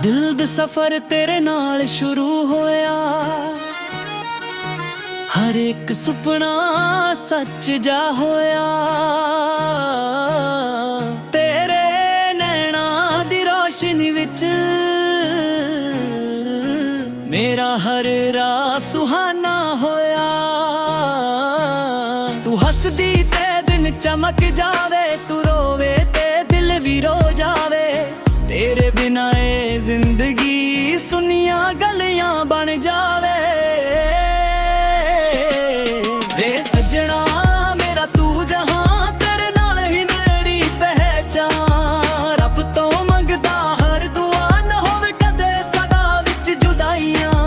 ਦਿਲ ਦਾ ਸਫ਼ਰ ਤੇਰੇ ਨਾਲ ਸ਼ੁਰੂ ਹੋਇਆ। ਹਰ ਇੱਕ ਸੁਪਨਾ ਸੱਚ ਜਾ ਹੋਇਆ। ਤੇਰੇ ਨੈਣਾਂ ਦੀ ਰੋਸ਼ਨੀ ਵਿੱਚ ਮੇਰਾ ਹਰ ਰਾਹ ਸੁਹਾਨਾ ਹੋਇਆ। ਤੂੰ ਹੱਸਦੀ ਤੇ ਦਿਨ ਚਮਕ ਜਾਵੇ, ਤੂੰ ਰੋਵੇ ਤੇ ਦਿਲ ਵੀ ਰੋ ਜਾਵੇ। तेरे बिना ये जिंदगी सुनिया गलियां बन जावे। वे सजना मेरा तू जहां, तेरे नाल ही मेरी पहचान। रब तो मंगदा हर दुआ, न होवे कदे सदा विच जुदाइयां।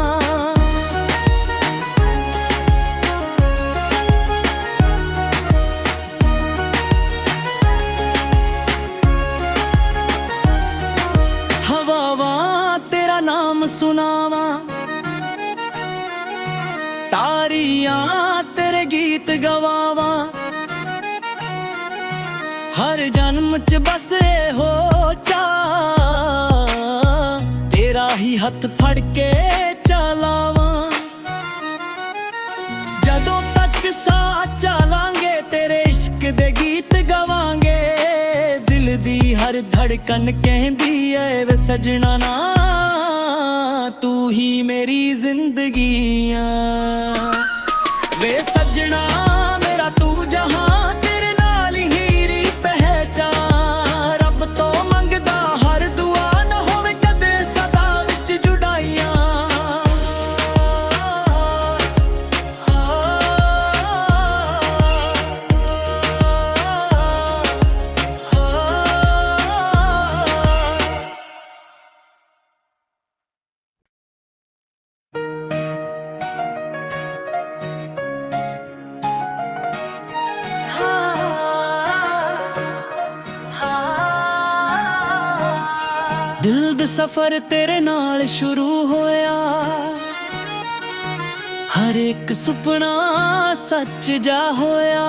तेरा नाम सुनावा, तारियां तेरे गीत गवावा। हर जन्म च बसे हो चा, तेरा ही हथ फड़ के चलावा। जदों तक साथ चलांगे तेरे इश्क दे गीत गवांगे। दिल दी हर धड़कन कहंदी है वे सजना ना, तू ही मेरी जिंदगी आ। वे सजना मेरा तू जहां, तेरे नाल ही री पहचान। रब तो मंगदा हर दुआ, न होवे कदे सदा विच जुदाइयां। दिल दा सफ़र तेरे नाल शुरू होया। हर एक सुपना सच जा होया।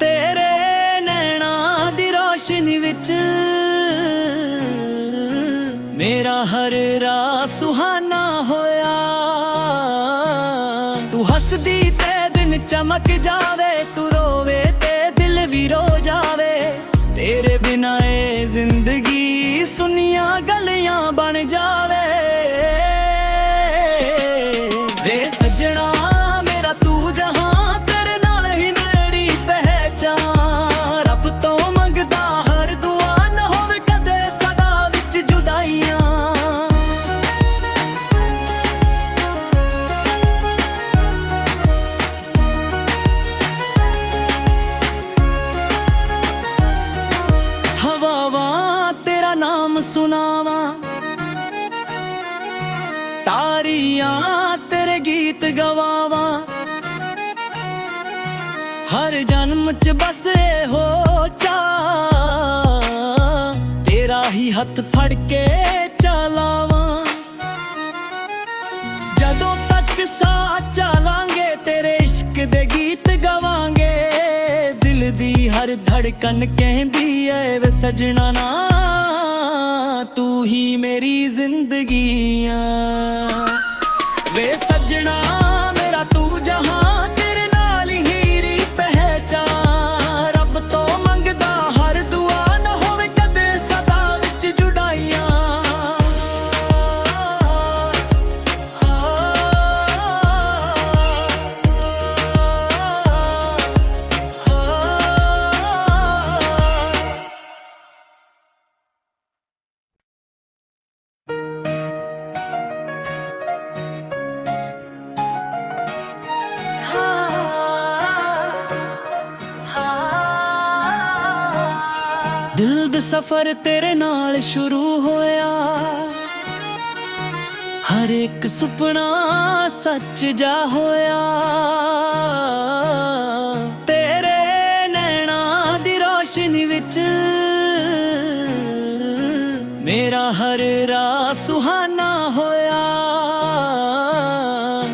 तेरे नैणा दी रोशनी विच मेरा हर राह सुहाना होया। तू हसदी ते दिन चमक जावे, तू रोवे ते दिल भी रो जावे। तेरे बिना ये जिंदगी सुनिया गलियां बन जावे। वे सजना मेरा तू जहां, तेरे नाल ही मेरी पहचान। रब तो मंगदा हर दुआ, न होवे कदे सदा विच जुदाइयां। तेरा नाम सुनावा, तारियां तेरे गीत गवावा। हर जन्म च बसे हो चा, तेरा ही हथ फड़ के चलावा। जदों तक साथ चलांगे तेरे इश्क दे गीत गवांगे। दिल दी हर धड़कन कहंदी है वे सजना ना, तू ही मेरी जिंदगी आ। वे सजना मेरा तू जहां, तेरे नाल ही री पहचान। रब तो मंगदा हर दुआ, न होवे कदे सदा विच जुदाइयां। दिल दा सफ़र तेरे नाल शुरू होया। हर एक सुपना सच जा होया। तेरे नैणा दी रोशनी विच मेरा हर राह सुहाना होया।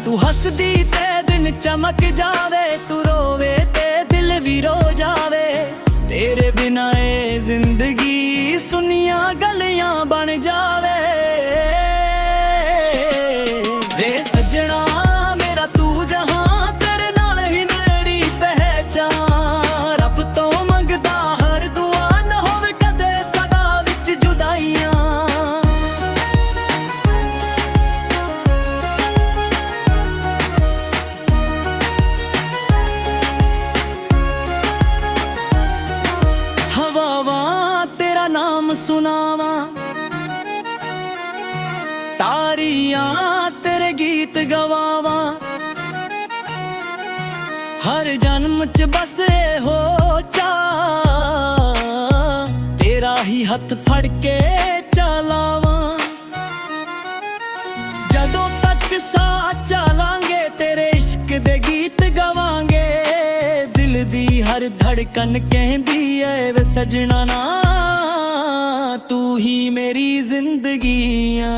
तू हसदी ते दिन चमक जावे, तू रोवे ते दिल भी रो जावे। तेरे बिना ये जिंदगी सुनिया गलियां ਬਣ ਜਾਵੇ। ਵੇ ਸੱਜਣਾ ਮੇਰਾ ਤੂੰ ਜਹਾਂ, ਤੇਰੇ ਨਾਲ ਹੀ ਮੇਰੀ ਪਹਿਚਾਨ। ਰੱਬ ਤੋਂ ਮੰਗਦਾ ਹਰ ਦੁਆ, ਨਾ ਹੋਵੇ ਕਦੇ ਸਦਾ ਵਿੱਚ ਜੁਦਾਈਆਂ। ਹਵਾਵਾਂ ਤੇਰਾ ਨਾਮ ਸੁਣਾਵਾਂ, ਤਾਰੀਆਂ ਤੇਰੇ ਗੀਤ ਗਵਾਵਾਂ। ਹਰ ਜਨਮ ਚ ਬਸ ਇਹੋ ਚਾਅ, ਤੇਰਾ ਹੀ ਹੱਥ ਫੜ ਕੇ ਚਲਾਵਾਂ। ਜਦੋਂ ਤੱਕ ਸਾਥ ਚਲਾਂਗੇ, ਤੇਰੇ ਇਸ਼ਕ ਦੇ ਗੀਤ ਗਵਾਂਗੇ। ਦਿਲ ਦੀ ਹਰ ਧੜਕਨ ਕਹਿੰਦੀ ਐ ਵੇ ਸਜਣਾ ਨਾ, ਤੂੰ ਹੀ ਮੇਰੀ ਜ਼ਿੰਦਗੀ ਆ।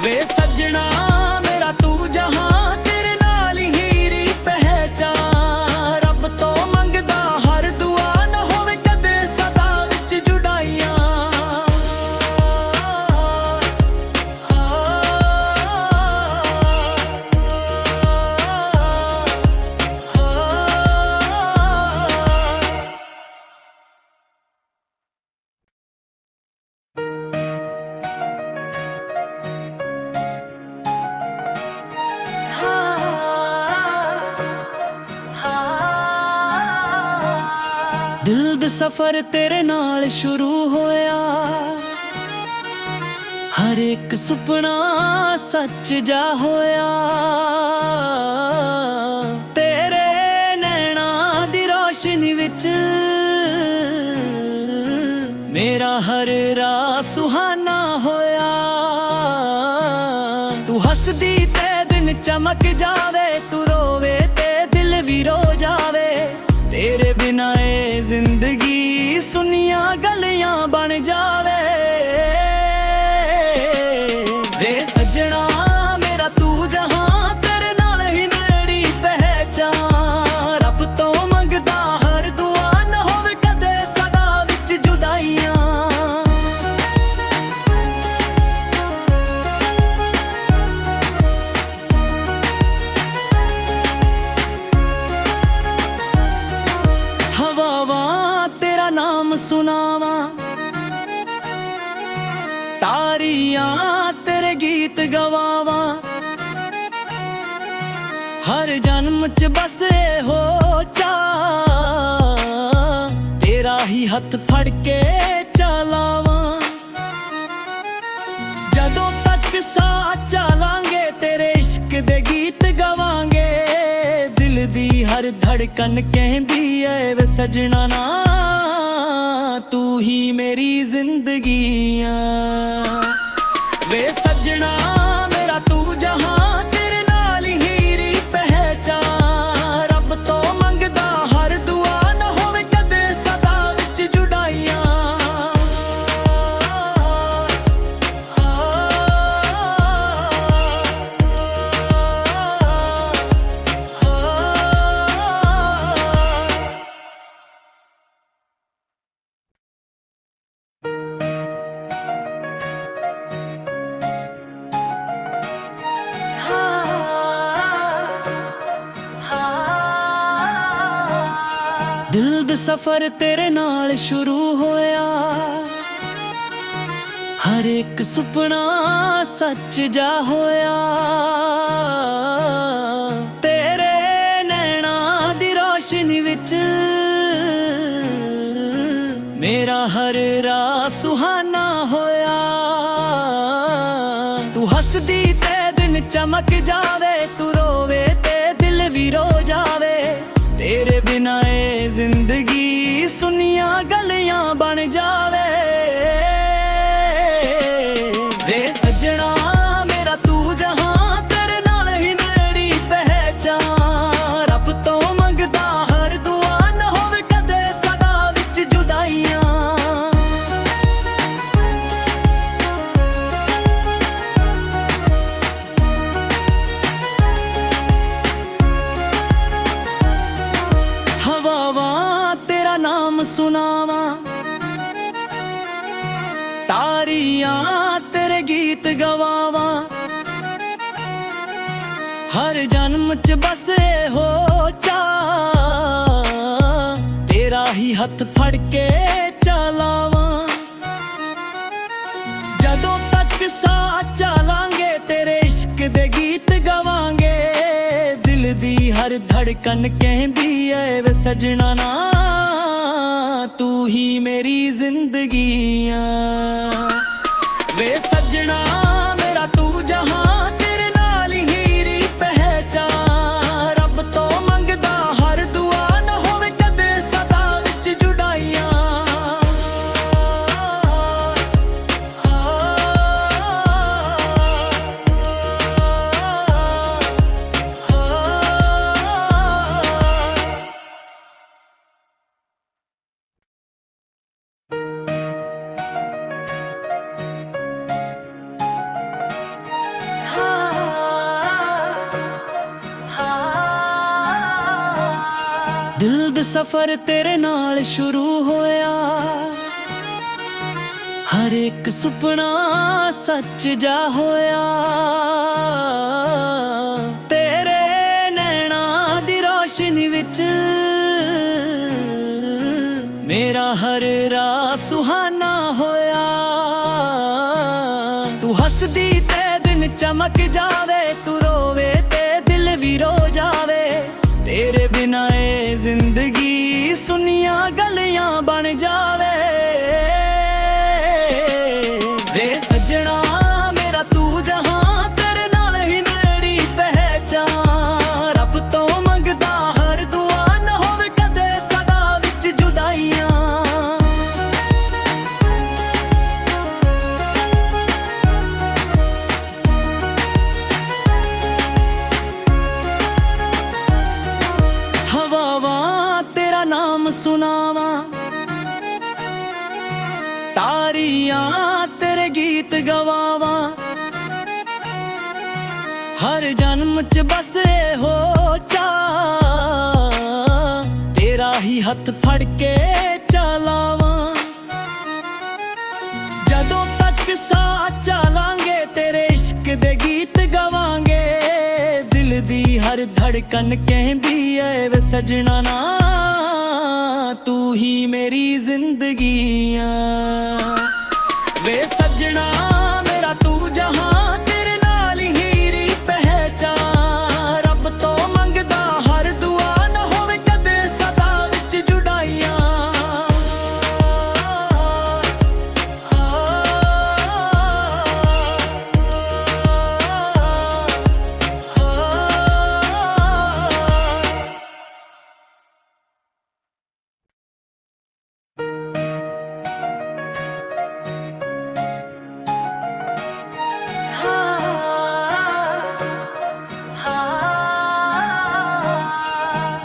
ਵੇ ਸੱਜਣਾ ਮੇਰਾ ਤੂੰ ਜਹਾਂ, ਤੇਰੇ ਨਾਲ ਹੀ ਰੀ ਪਹਿਚਾਨ। ਰੱਬ ਤੋਂ ਮੰਗਦਾ ਹਰ ਦੁਆ, ਨਾ ਹੋਵੇ ਕਦੇ ਸਦਾ ਵਿੱਚ ਜੁਦਾਈਆਂ। ਦਿਲ ਦਾ ਸਫ਼ਰ ਤੇਰੇ ਨਾਲ ਸ਼ੁਰੂ ਹੋਇਆ, ਹਰ ਇੱਕ ਸੁਪਨਾ ਸੱਚ ਜਾ ਹੋਇਆ। ਤੇਰੇ ਨੈਣਾਂ ਦੀ ਰੋਸ਼ਨੀ ਵਿੱਚ ਮੇਰਾ ਹਰ ਰਾਹ ਸੁਹਾਨਾ ਹੋਇਆ। ਤੂੰ ਹੱਸਦੀ ਤੇ ਦਿਨ ਚਮਕ ਜਾਵੇ, ਤੂੰ ਰੋਵੇ ਤੇ ਦਿਲ ਵੀ ਰੋ ਜਾਵੇ। ਤੇਰੇ ਬਿਨਾ ਇਹ ਜ਼ਿੰਦਗੀ ਸੁਨੀਆਂ ਗਲੀਆਂ ਬਣ ਜਾਵੇ। ਵੇ ਸੱਜਣਾ ਮੇਰਾ ਤੂੰ ਜਹਾਂ, ਤੇਰੇ ਨਾਲ ਹੀ ਮੇਰੀ ਪਹਿਚਾਨ। ਰੱਬ ਤੋਂ ਮੰਗਦਾ ਹਰ ਦੁਆ, ਨਾ ਹੋਵੇ ਕਦੇ ਸਦਾ ਵਿੱਚ ਜੁਦਾਈਆਂ। ਹਵਾਵਾਂ ਤੇਰਾ ਨਾਮ ਸੁਣਾਵਾਂ, ਤਾਰੀਆਂ ਤੇਰੇ ਗੀਤ ਗਵਾਵਾਂ। ਹਰ ਜਨਮ ਚ ਬਸ ਇਹੋ ਚਾਅ, ਤੇਰਾ ਹੀ ਹੱਥ ਫੜ ਕੇ ਚਲਾਵਾਂ। ਜਦੋਂ ਤੱਕ ਸਾਥ ਚਲਾਂਗੇ, ਤੇਰੇ ਇਸ਼ਕ ਦੇ ਗੀਤ ਗਵਾਂਗੇ। ਦਿਲ ਦੀ ਹਰ ਧੜਕਨ ਕਹਿੰਦੀ ਐ ਵੇ ਸਜਣਾ ਨਾ, ਤੂੰ ਹੀ ਮੇਰੀ ਜ਼ਿੰਦਗੀ ਆ। ਵੇ ਸੱਜਣਾ ਮੇਰਾ ਤੂੰ ਜਹਾਂ, ਤੇਰੇ ਨਾਲ ਹੀ ਰੀ ਪਹਿਚਾਨ। ਰੱਬ ਤੋਂ ਮੰਗਦਾ ਹਰ ਦੁਆ, ਨਾ ਹੋਵੇ ਕਦੇ ਸਦਾ ਵਿੱਚ ਜੁਦਾਈਆਂ। ਦਿਲ ਦਾ ਸਫ਼ਰ ਤੇਰੇ ਨਾਲ ਸ਼ੁਰੂ ਹੋਇਆ, ਹਰ ਇੱਕ ਸੁਪਨਾ ਸੱਚ ਜਾ ਹੋਇਆ। ਤੇਰੇ ਨੈਣਾਂ ਦੀ ਰੋਸ਼ਨੀ ਵਿੱਚ ਮੇਰਾ ਹਰ ਰਾਹ ਸੁਹਾਨਾ ਹੋਇਆ। ਤੂੰ ਹੱਸਦੀ ਤੇ ਦਿਨ ਚਮਕ ਜਾਵੇ, ਤੂੰ ਰੋਵੇ ਤੇ ਦਿਲ ਵੀ ਰੋ ਜਾਵੇ। ਤੇਰੇ ਬਿਨਾ ਇਹ ਜ਼ਿੰਦਗੀ ਸੁਨੀਆਂ ਗਲੀਆਂ ਬਣ ਜਾਵੇ। ਵੇ ਸੱਜਣਾ ਮੇਰਾ ਤੂੰ ਜਹਾਂ, ਤੇਰੇ ਨਾਲ ਹੀ ਮੇਰੀ ਪਹਿਚਾਨ। ਰੱਬ ਤੋਂ ਮੰਗਦਾ ਹਰ ਦੁਆ, ਨਾ ਹੋਵੇ ਕਦੇ ਸਦਾ ਵਿੱਚ ਜੁਦਾਈਆਂ। ਹਵਾਵਾਂ ਤੇਰਾ ਨਾਮ ਸੁਣਾਵਾਂ, ਗੀਤ ਗਵਾਵਾਂ। ਹਰ ਜਨਮ ਚ ਬਸ ਇਹੋ ਚਾਅ, ਤੇਰਾ ਹੀ ਹੱਥ ਫੜ ਕੇ ਚਲਾਵਾਂ। ਜਦੋਂ ਤੱਕ ਸਾਹ ਚਲਾਂਗੇ ਤੇਰੇ ਇਸ਼ਕ ਦੇ ਗੀਤ ਗਵਾਂਗੇ। ਦਿਲ ਦੀ ਹਰ ਧੜਕਨ ਕਹਿੰਦੀ ਐ ਵੇ ਸਜਣਾ ਨਾ, ਤੂੰ ਹੀ ਮੇਰੀ ਜ਼ਿੰਦਗੀ ਆ। ਵੇ ਸਜਣਾ ਮੇਰਾ ਤੂੰ ਜਹਾਂ, ਤੇਰੇ ਨਾਲ ਹੀ ਰੀ ਪਹਿਚਾਨ। ਰੱਬ ਤੋਂ ਮੰਗਦਾ ਹਰ ਦੁਆ, ਨਾ ਹੋਵੇ ਕਦੇ ਸਦਾ ਵਿੱਚ ਜੁਦਾਈਆਂ। ਦਿਲ ਦਾ ਸਫ਼ਰ ਤੇਰੇ ਨਾਲ ਸ਼ੁਰੂ ਹੋਇਆ, ਹਰ ਇੱਕ ਸੁਪਨਾ ਸੱਚ ਜਾ ਹੋਇਆ। ਤੇਰੇ ਨੈਣਾਂ ਦੀ ਰੋਸ਼ਨੀ ਵਿੱਚ ਮੇਰਾ ਹਰ ਰਾਹ ਸੁਹਾਨਾ ਹੋਇਆ। ਤੂੰ ਹੱਸਦੀ ਤੇ ਦਿਨ ਚਮਕ ਜਾਵੇ, ਤੂੰ ਰੋਵੇ ਤੇ ਦਿਲ ਵੀ ਰੋ ਜਾਵੇ। ਤੇਰੇ ਬਿਨਾਂ ਇਹ ਜ਼ਿੰਦਗੀ ਸੁਨੀਆਂ ਗਲੀਆਂ ਬਣ ਜਾਵੇ। ਵੇ ਸਜਣਾ ਮੇਰਾ ਤੂੰ ਜਹਾਂ, ਤੇਰੇ ਨਾਲ ਹੀ ਮੇਰੀ ਪਹਿਚਾਨ। ਰੱਬ ਤੋਂ ਮੰਗਦਾ ਹਰ ਦੁਆ, ਨਾ ਹੋਵੇ ਕਦੇ ਸਦਾ ਵਿੱਚ ਜੁਦਾਈਆਂ। ਹਵਾਵਾਂ ਤੇਰਾ ਨਾਮ ਸੁਣਾਵਾਂ, ਤਾਰੀਆਂ ਤੇਰੇ ਗੀਤ ਗਵਾਵਾਂ। ਹਰ ਜਨਮ ਚ ਬਸ ਇਹੋ ਚਾਅ, ਤੇਰਾ ਹੀ ਹੱਥ ਫੜ ਕੇ ਚਲਾਵਾਂ। ਜਦੋਂ ਤੱਕ ਸਾਹ ਚਲਾਂਗੇ ਤੇਰੇ ਇਸ਼ਕ ਦੇ ਗੀਤ ਗਵਾਂਗੇ। ਦਿਲ ਦੀ ਹਰ ਧੜਕਨ ਕਹਿੰਦੀ ਐ ਵੇ ਸਜਣਾ ਨਾ, ਤੂੰ ਹੀ ਮੇਰੀ ਜ਼ਿੰਦਗੀ ਆ। ਵੇ ਸਜਣਾ ਮੇਰਾ ਤੂੰ ਜਹਾਂ, ਤੇਰੇ ਨਾਲ ਹੀ ਰੀ ਪਹਿਚਾਨ। ਰੱਬ ਤੋਂ ਮੰਗਦਾ ਹਰ ਦੁਆ, ਨਾ ਹੋਵੇ ਕਦੇ ਸਦਾ ਵਿੱਚ ਜੁਦਾਈਆਂ।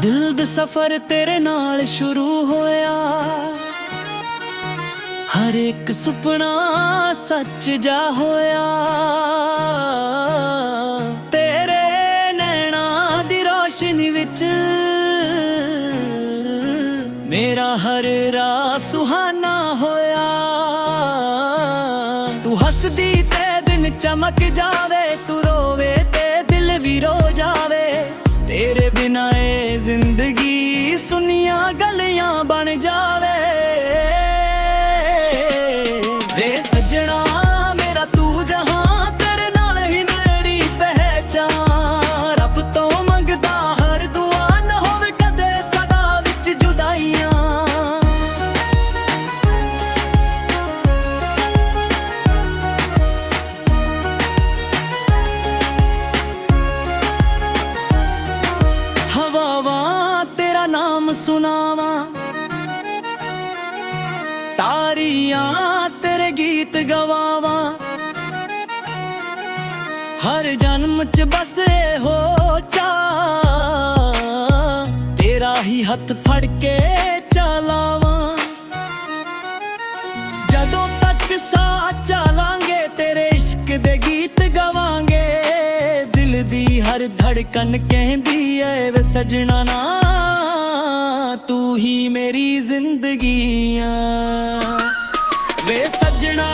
ਦਿਲ ਦਾ ਸਫ਼ਰ ਤੇਰੇ ਨਾਲ ਸ਼ੁਰੂ ਹੋਇਆ, ਹਰ ਇੱਕ ਸੁਪਨਾ ਸੱਚ ਜਾ ਹੋਇਆ। ਤੇਰੇ ਨੈਣਾਂ ਦੀ ਰੋਸ਼ਨੀ ਵਿੱਚ ਮੇਰਾ ਹਰ ਰਾਹ ਸੁਹਾਨਾ ਹੋਇਆ। ਤੂੰ ਹੱਸਦੀ ਤੇ ਦਿਨ ਚਮਕ ਜਾਵੇ, ਤੂੰ ਰੋਵੇ ਤੇ ਦਿਲ ਵੀ ਰੋ ਜਾਵੇ। ਤੇਰੇ ਬਿਨਾਂ ਇਹ ਜ਼ਿੰਦਗੀ ਸੁਨੀਆਂ ਗਲੀਆਂ ਬਣ ਜਾਵੇ। ਵੇ ਸਜਣਾ ਮੇਰਾ ਤੂੰ ਜਹਾਂ, ਤੇਰੇ ਨਾਲ ਹੀ ਮੇਰੀ ਪਹਿਚਾਨ। ਰੱਬ ਤੋਂ ਮੰਗਦਾ ਹਰ ਦੁਆ, ਨਾ ਹੋਵੇ ਕਦੇ ਸਦਾ ਵਿੱਚ ਜੁਦਾਈਆਂ। ਹਵਾਵਾਂ ਤੇਰਾ ਨਾਮ ਸੁਣਾਵਾਂ, ਤਾਰੀਆਂ ਤੇਰੇ ਗੀਤ ਗਵਾਵਾਂ। ਹਰ ਜਨਮ ਚ ਬਸ ਇਹੋ ਚਾਅ, ਤੇਰਾ ਹੀ ਹੱਥ ਫੜ ਕੇ ਚਲਾਵਾਂ। ਜਦੋਂ ਤੱਕ ਸਾਹ ਚਲਾਂਗੇ ਤੇਰੇ ਇਸ਼ਕ ਦੇ ਗੀਤ ਗਵਾਂਗੇ। ਦਿਲ ਦੀ ਹਰ ਧੜਕਨ ਕਹਿੰਦੀ ਐ ਵੇ ਸਜਣਾ ਨਾ, ਤੂੰ ਹੀ ਮੇਰੀ ਜ਼ਿੰਦਗੀ ਆ। ਵੇ ਸਜਣਾ